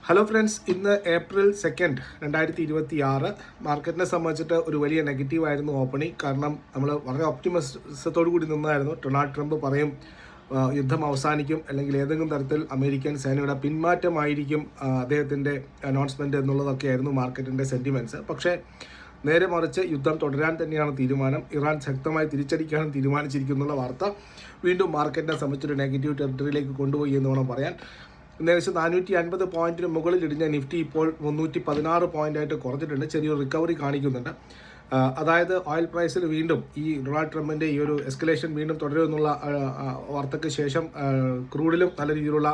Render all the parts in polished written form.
Hello friends, ഇന്ന് April 2, 2026 മാർക്കറ്റിനെ സംബന്ധിച്ചിട്ട് ഒരു വലിയ നെഗറ്റീവായിരുന്നു ഓപ്പണിംഗ്. കാരണം നമ്മൾ വളരെ ഓപ്റ്റിമിസത്തോടു കൂടി നിന്നായിരുന്നു. ഡൊണാൾഡ് ട്രംപ് പറയും യുദ്ധം അവസാനിക്കും, അല്ലെങ്കിൽ ഏതെങ്കിലും തരത്തിൽ അമേരിക്കൻ സേനയുടെ പിന്മാറ്റമായിരിക്കും അദ്ദേഹത്തിൻ്റെ അനൗൺസ്മെൻറ്റ് എന്നുള്ളതൊക്കെയായിരുന്നു മാർക്കറ്റിൻ്റെ സെൻറ്റിമെൻറ്റ്സ്. പക്ഷേ നേരെ മറിച്ച് യുദ്ധം തുടരാൻ തന്നെയാണ് തീരുമാനം. ഇറാൻ ശക്തമായി തിരിച്ചടിക്കാനും തീരുമാനിച്ചിരിക്കുന്നുള്ള വാർത്ത വീണ്ടും മാർക്കറ്റിനെ സംബന്ധിച്ചൊരു നെഗറ്റീവ് ടെറിട്ടറിയിലേക്ക് കൊണ്ടുപോയി എന്ന് വേണം പറയാൻ. ഏകദേശം 450 പോയിന്റിന് മുകളിൽ ഇടിഞ്ഞ നിഫ്റ്റി ഇപ്പോൾ 316 പോയിന്റായിട്ട് കുറഞ്ഞിട്ടുണ്ട്. ചെറിയൊരു റിക്കവറി കാണിക്കുന്നുണ്ട്. അതായത് ഓയിൽ പ്രൈസിൽ വീണ്ടും ഈ ഡൊണാൾഡ് ട്രംപിൻ്റെ ഈ ഒരു എസ്കലേഷൻ വീണ്ടും തുടരുമെന്നുള്ള വാർത്തയ്ക്ക് ശേഷം ക്രൂഡിലും നല്ല രീതിയിലുള്ള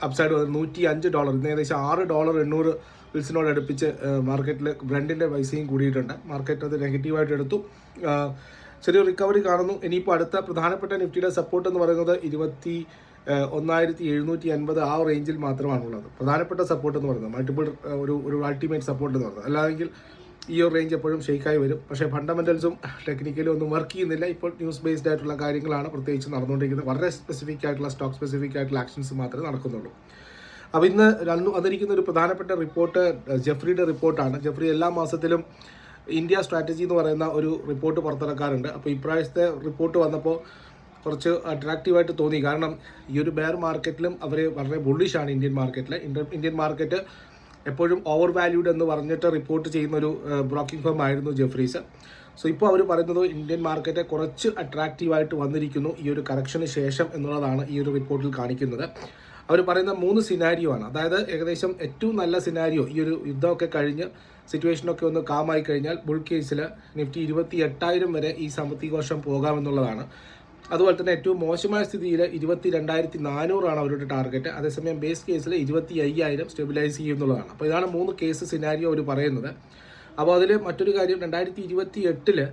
അപ്സൈഡ് വന്നു. $105 ഇന്ന് ഏകദേശം $6.800 വിൽസിനോട് അടുപ്പിച്ച് മാർക്കറ്റിൽ ബ്രണ്ടിൻ്റെ പൈസയും കൂടിയിട്ടുണ്ട്. മാർക്കറ്റ് അത് നെഗറ്റീവായിട്ട് എടുത്തു. ചെറിയൊരു റിക്കവറി കാണുന്നു. ഇനിയിപ്പോൾ അടുത്ത പ്രധാനപ്പെട്ട നിഫ്റ്റിയുടെ സപ്പോർട്ട് എന്ന് പറയുന്നത് 21,750 ആ റേഞ്ചിൽ മാത്രമാണുള്ളത്. പ്രധാനപ്പെട്ട സപ്പോർട്ട് എന്ന് പറയുന്നത് മൾട്ടിപ്പിൾ ഒരു അൾട്ടിമേറ്റ് സപ്പോർട്ട് എന്ന് പറയുന്നത്. അല്ലാതെങ്കിൽ ഈ ഒരു റേഞ്ച് എപ്പോഴും ഷെയ്ക്കായി വരും. പക്ഷേ ഫണ്ടമെൻ്റൽസും ടെക്നിക്കലും ഒന്നും വർക്ക് ചെയ്യുന്നില്ല. ഇപ്പോൾ ന്യൂസ് ബേസ്ഡ് ആയിട്ടുള്ള കാര്യങ്ങളാണ് പ്രത്യേകിച്ച് നടന്നുകൊണ്ടിരിക്കുന്നത്. വളരെ സ്പെസിഫിക് ആയിട്ടുള്ള സ്റ്റോക്ക് സ്പെസിഫിക് ആയിട്ടുള്ള ആക്ഷൻസ് മാത്രമേ നടക്കുന്നുള്ളൂ. അപ്പോൾ ഇന്ന് വന്നിരിക്കുന്ന ഒരു പ്രധാനപ്പെട്ട റിപ്പോർട്ട് ജെഫ്രിയുടെ റിപ്പോർട്ടാണ്. ജെഫ്രി എല്ലാ മാസത്തിലും ഇന്ത്യ സ്ട്രാറ്റജി എന്ന് പറയുന്ന ഒരു റിപ്പോർട്ട് പുറത്തിറക്കാറുണ്ട്. അപ്പോൾ ഇപ്രാവശ്യത്തെ റിപ്പോർട്ട് വന്നപ്പോൾ കുറച്ച് അട്രാക്റ്റീവായിട്ട് തോന്നി. കാരണം ഈ ഒരു ബെയർ മാർക്കറ്റിലും അവർ വളരെ ബുള്ളിഷാണ് ഇന്ത്യൻ മാർക്കറ്റിൽ. ഇന്ത്യൻ മാർക്കറ്റ് എപ്പോഴും ഓവർ വാല്യൂഡ് എന്ന് പറഞ്ഞിട്ട് റിപ്പോർട്ട് ചെയ്യുന്ന ഒരു ബ്രോക്കിംഗ് ഫേം ആയിരുന്നു ജെഫ്രീസ്. സോ ഇപ്പോൾ അവർ പറയുന്നത് ഇന്ത്യൻ മാർക്കറ്റ് കുറച്ച് അട്രാക്റ്റീവായിട്ട് വന്നിരിക്കുന്നു ഈ ഒരു കറക്ഷന് ശേഷം എന്നുള്ളതാണ് ഈ ഒരു റിപ്പോർട്ടിൽ കാണിക്കുന്നത്. അവർ പറയുന്ന 3 സിനാരിയോ ആണ്. അതായത് ഏകദേശം ഏറ്റവും നല്ല സിനാരിയോ ഈ ഒരു യുദ്ധമൊക്കെ കഴിഞ്ഞ് സിറ്റുവേഷനൊക്കെ ഒന്ന് കാമായി കഴിഞ്ഞാൽ ബുൾ കേസിൽ നിഫ്റ്റി 28,000 വരെ ഈ സാമ്പത്തിക വർഷം പോകാമെന്നുള്ളതാണ്. അതുപോലെ തന്നെ ഏറ്റവും മോശമായ സ്ഥിതിയിൽ 22,400 അവരുടെ ടാർഗറ്റ്. അതേസമയം ബേസ് കേസിൽ 25,000 സ്റ്റെബിലൈസ് ചെയ്യുന്നുള്ളതാണ്. അപ്പോൾ ഇതാണ് 3 കേസ് സിനാരിയോ അവർ പറയുന്നത്. അപ്പോൾ അതിൽ മറ്റൊരു കാര്യം 2027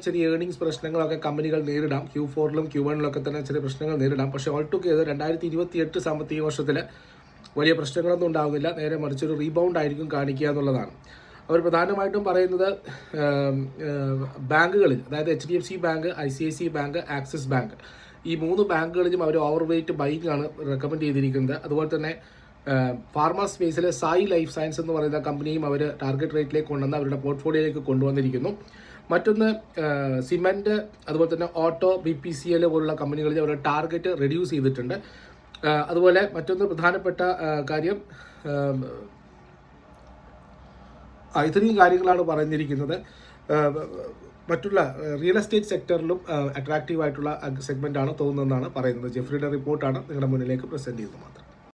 ചെറിയ ഏർണിങ്സ് പ്രശ്നങ്ങളൊക്കെ കമ്പനികൾ നേരിടാം. Q4ലും Q1ലും തന്നെ ചെറിയ പ്രശ്നങ്ങൾ നേരിടാം. പക്ഷേ ഓൾ ടുഗെദർ 2028 സാമ്പത്തിക വർഷത്തിൽ വലിയ പ്രശ്നങ്ങളൊന്നും ഉണ്ടാകുന്നില്ല. നേരെ മറിച്ചൊരു റീബൗണ്ട് ആയിരിക്കും കാണിക്കുക എന്നുള്ളതാണ്. അവർ പ്രധാനമായിട്ടും പറയുന്നത് ബാങ്കുകളിൽ, അതായത് HDFC bank, ICICI bank, axis bank, ഈ 3 ബാങ്കുകളിലും അവർ ഓവർ വെയ്റ്റ് ബൈങ് ആണ് റെക്കമെൻഡ് ചെയ്തിരിക്കുന്നത്. അതുപോലെ തന്നെ ഫാർമ സ്പേസിൽ സായി ലൈഫ് സയൻസ് എന്ന് പറയുന്ന കമ്പനിയും അവർ ടാർഗറ്റ് റേറ്റിലേക്ക് കൊണ്ടുവന്ന് അവരുടെ പോർട്ട്ഫോളിയോയിലേക്ക് കൊണ്ടുവന്നിരിക്കുന്നു. മറ്റൊന്ന് സിമെൻറ്റ്, അതുപോലെ തന്നെ ഓട്ടോ, BPCL പോലുള്ള കമ്പനികളിൽ അവരുടെ ടാർഗറ്റ് റെഡ്യൂസ് ചെയ്തിട്ടുണ്ട്. അതുപോലെ മറ്റൊന്ന് പ്രധാനപ്പെട്ട കാര്യം ഇത്രയും കാര്യങ്ങളാണ് പറഞ്ഞിരിക്കുന്നത്. മറ്റുള്ള റിയൽ എസ്റ്റേറ്റ് സെക്ടറിലും അട്രാക്റ്റീവ് ആയിട്ടുള്ള സെഗ്മെൻ്റ് ആണ് തോന്നുന്നതെന്നാണ് പറയുന്നത്. ജെഫ്രിയുടെ റിപ്പോർട്ടാണ് നിങ്ങളുടെ മുന്നിലേക്ക് പ്രസൻറ്റ് ചെയ്യുന്നത് മാത്രം.